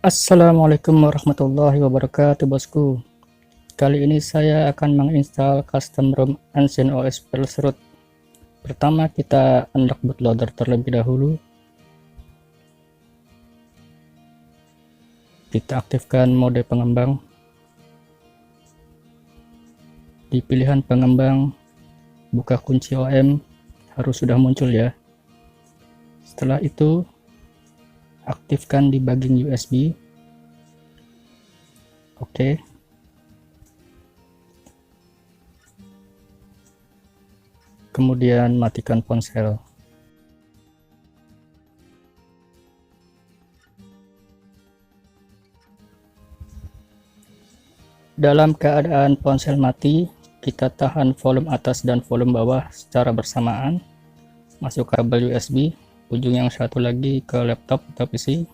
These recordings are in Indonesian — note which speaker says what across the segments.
Speaker 1: Assalamualaikum warahmatullahi wabarakatuh, bosku. Kali ini saya akan menginstal custom ROM Ancient OS Pulse Root. Pertama, kita unlock bootloader terlebih dahulu. Kita aktifkan mode pengembang. Di pilihan pengembang, buka kunci OM, harus sudah muncul ya. Setelah itu, aktifkan debugging USB. Oke. Kemudian matikan ponsel. Dalam keadaan ponsel mati, kita tahan volume atas dan volume bawah secara bersamaan. Masuk kabel USB, ujung yang satu lagi ke laptop atau PC.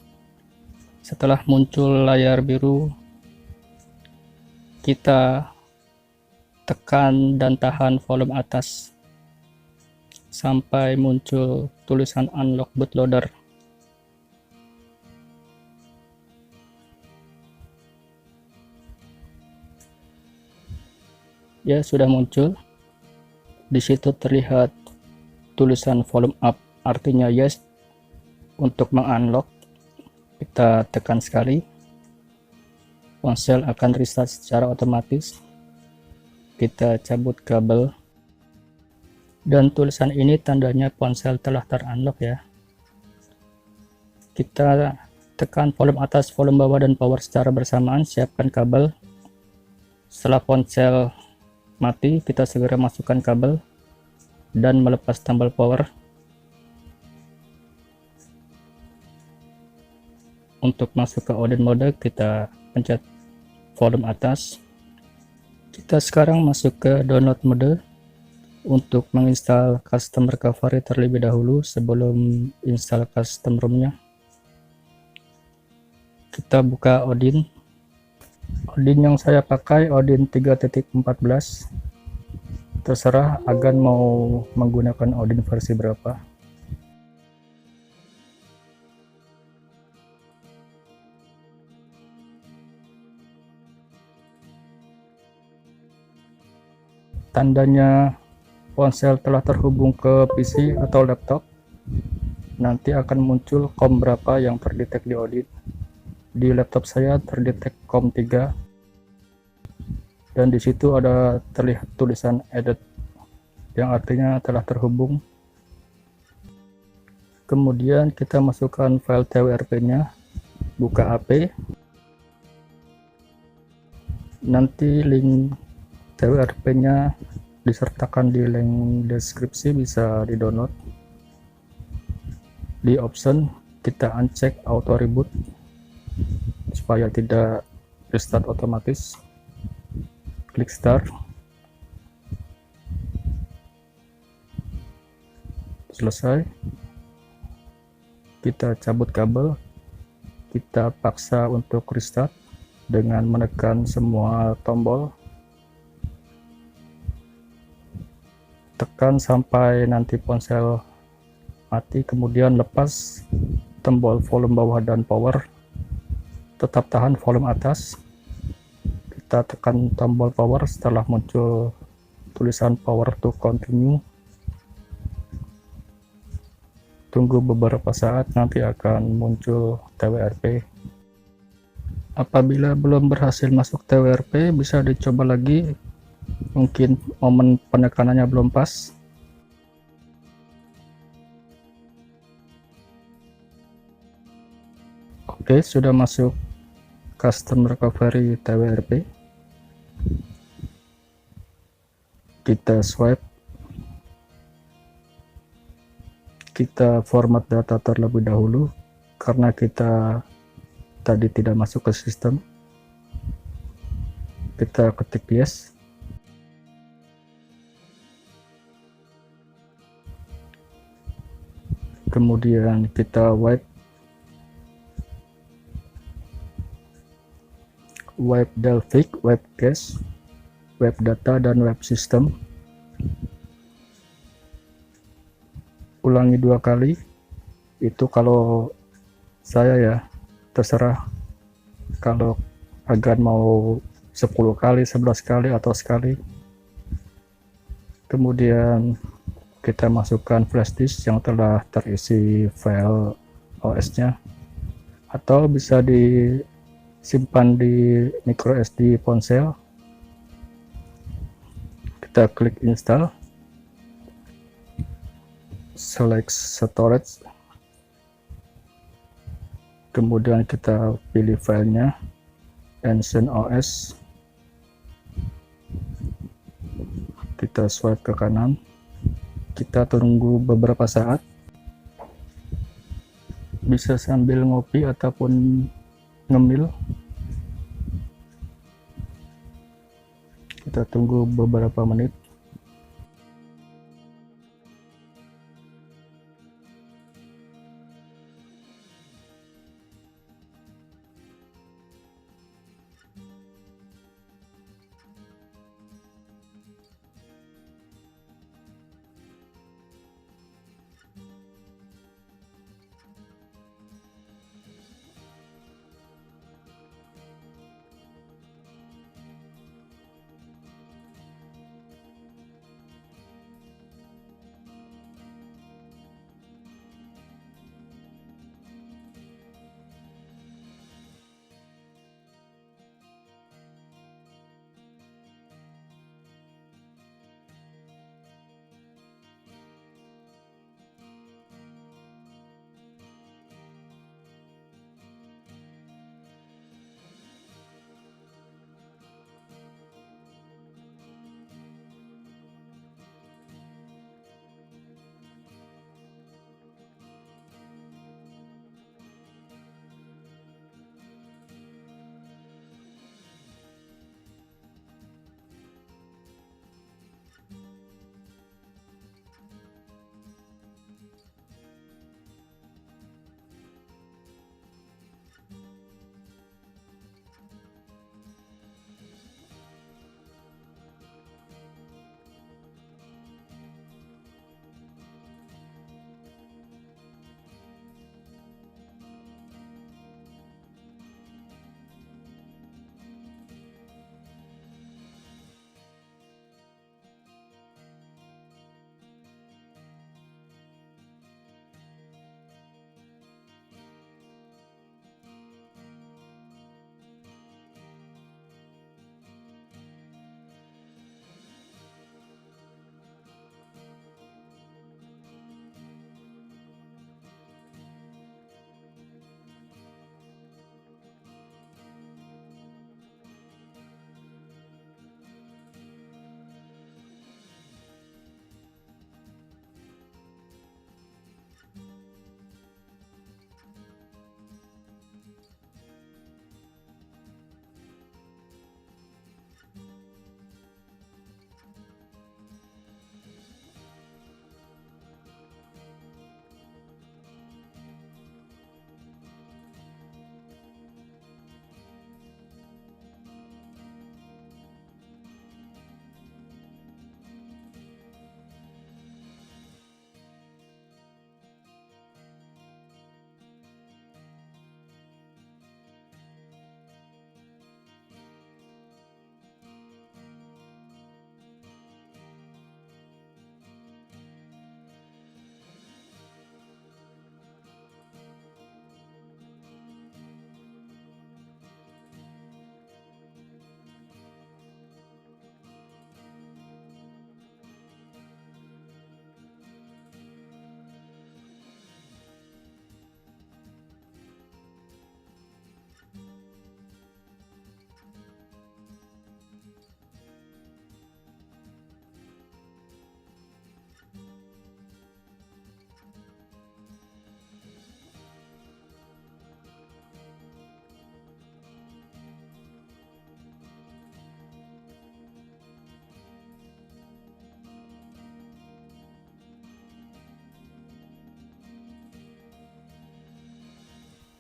Speaker 1: Setelah muncul layar biru, kita tekan dan tahan volume atas sampai muncul tulisan unlock bootloader. Ya, sudah muncul. Di situ terlihat tulisan volume up, artinya yes. Untuk mengunlock, kita tekan sekali. Ponsel akan restart secara otomatis. Kita cabut kabel. Dan tulisan ini tandanya ponsel telah terunlock ya. Kita tekan volume atas, volume bawah, dan power secara bersamaan. Siapkan kabel. Setelah ponsel mati, kita segera masukkan kabel dan melepas tombol power. Untuk masuk ke Odin mode, kita pencet volume atas. Kita sekarang masuk ke download mode untuk menginstal custom recovery terlebih dahulu sebelum install custom ROM-nya. Kita buka Odin. Odin yang saya pakai Odin 3.14. Terserah Agan mau menggunakan Odin versi berapa. Tandanya ponsel telah terhubung ke PC atau laptop. Nanti akan muncul COM berapa yang terdetek di Odin. Di laptop saya terdetek COM 3 dan di situ ada terlihat tulisan added yang artinya telah terhubung. Kemudian kita masukkan file TWRP-nya, buka AP. Nanti link TWRP-nya disertakan di link deskripsi, bisa di-download. Di option kita uncheck auto reboot supaya tidak restart otomatis. Klik start. Selesai. Kita cabut kabel. Kita paksa untuk restart dengan menekan semua tombol. Tekan sampai nanti ponsel mati, kemudian lepas tombol volume bawah dan power. Tetap tahan volume atas. Kita tekan tombol power setelah muncul tulisan power to continue. Tunggu beberapa saat, nanti akan muncul TWRP. Apabila belum berhasil masuk TWRP, bisa dicoba lagi. Mungkin momen penekanannya belum pas. Oke, sudah masuk custom recovery TWRP. Kita swipe. Kita format data terlebih dahulu karena kita tadi tidak masuk ke sistem. Kita ketik yes. Kemudian kita wipe Delphic, wipe cache, wipe data, dan wipe system. Ulangi 2 kali. Itu kalau saya ya, terserah kalau agar mau 10 kali, 11 kali, atau sekali. Kemudian kita masukkan flash disk yang telah terisi file OS-nya, atau bisa disimpan di micro SD ponsel. Kita klik install, select storage, kemudian kita pilih filenya Ancient OS, kita swipe ke kanan, kita tunggu beberapa saat, bisa sambil ngopi ataupun ngemil. Kita tunggu beberapa menit.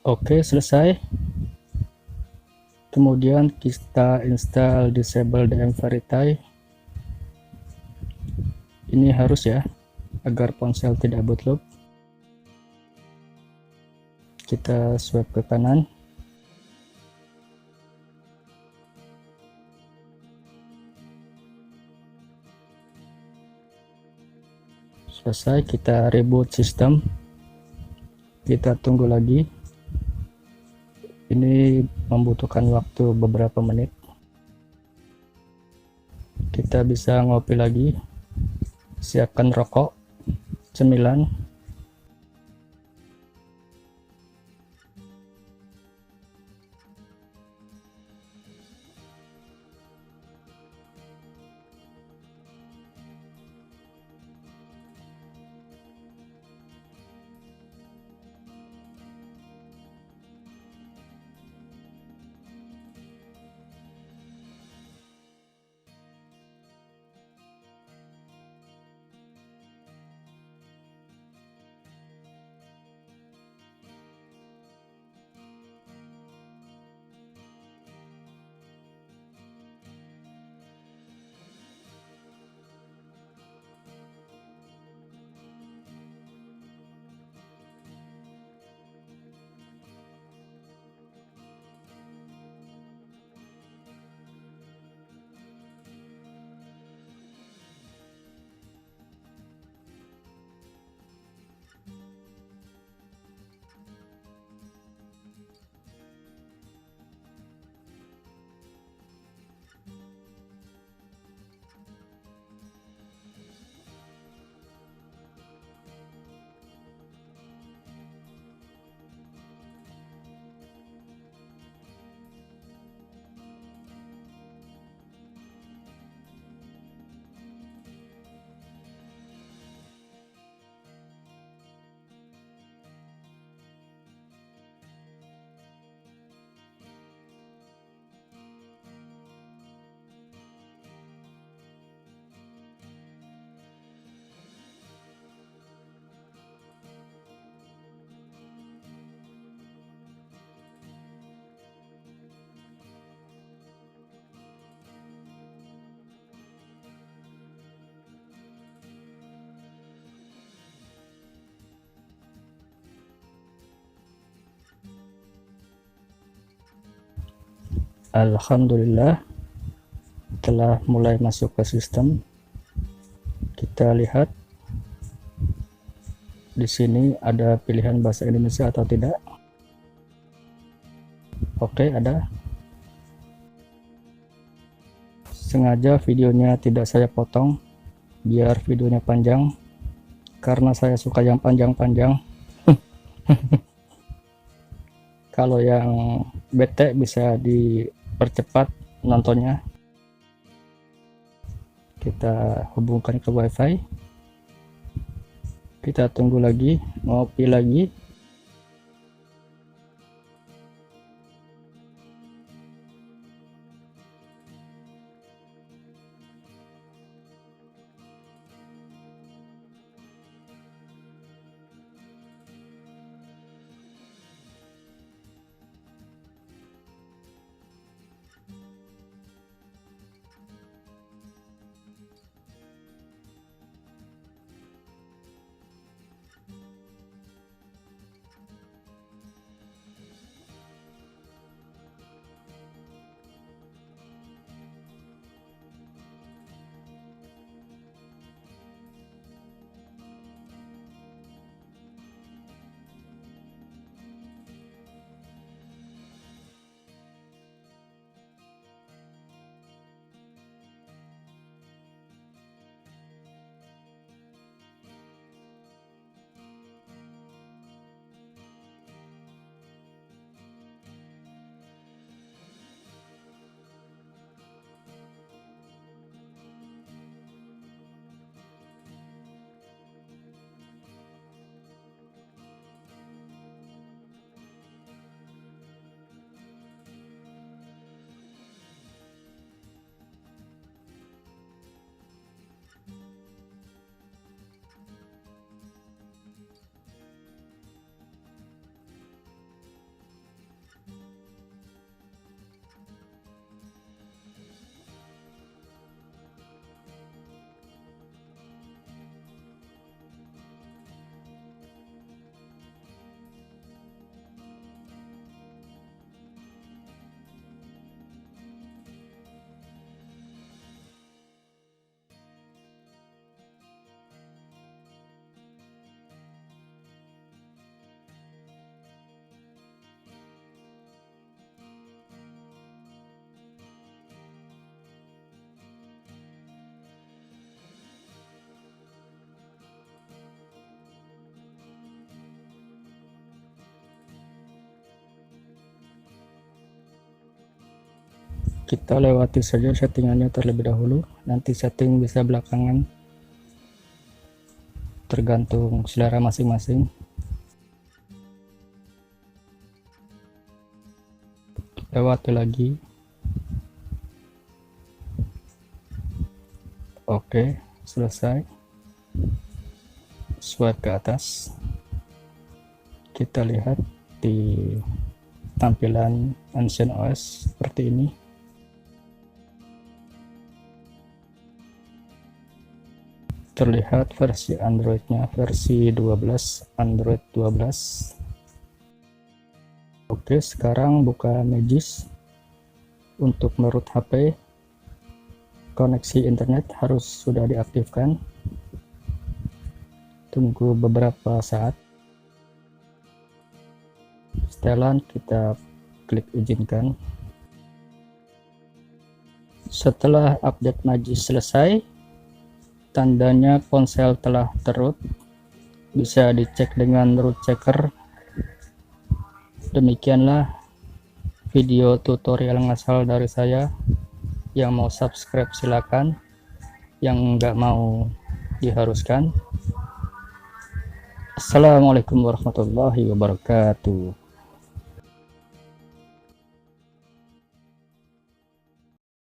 Speaker 1: Oke, selesai. Kemudian kita install disable DM Verify. Ini harus ya, agar ponsel tidak bootloop. Kita swipe ke kanan, Selesai, kita reboot sistem, kita tunggu lagi. Ini membutuhkan waktu beberapa menit. Kita bisa ngopi lagi. Siapkan rokok, cemilan. Alhamdulillah, telah mulai masuk ke sistem. Kita lihat di sini ada pilihan bahasa Indonesia atau tidak. Oke, ada. Sengaja videonya tidak saya potong biar videonya panjang, karena saya suka yang panjang-panjang. Kalau yang bete bisa dipercepat nontonnya. Kita hubungkan ke wifi, kita tunggu lagi, ngopi lagi. Kita lewati saja settingannya terlebih dahulu, nanti setting bisa belakangan, tergantung selera masing-masing. Lewati lagi. Oke, selesai. Swipe ke atas, kita lihat di tampilan Ancient OS seperti ini. Terlihat versi Androidnya, versi 12, Android 12. Oke, sekarang buka Magis. Untuk meroot HP, koneksi internet harus sudah diaktifkan. Tunggu beberapa saat. Setelan kita klik izinkan. Setelah update Magis selesai, tandanya ponsel telah terroot. Bisa dicek dengan root checker. Demikianlah video tutorial ngasal dari saya. Yang mau subscribe silakan, yang nggak mau diharuskan. Assalamualaikum warahmatullahi wabarakatuh.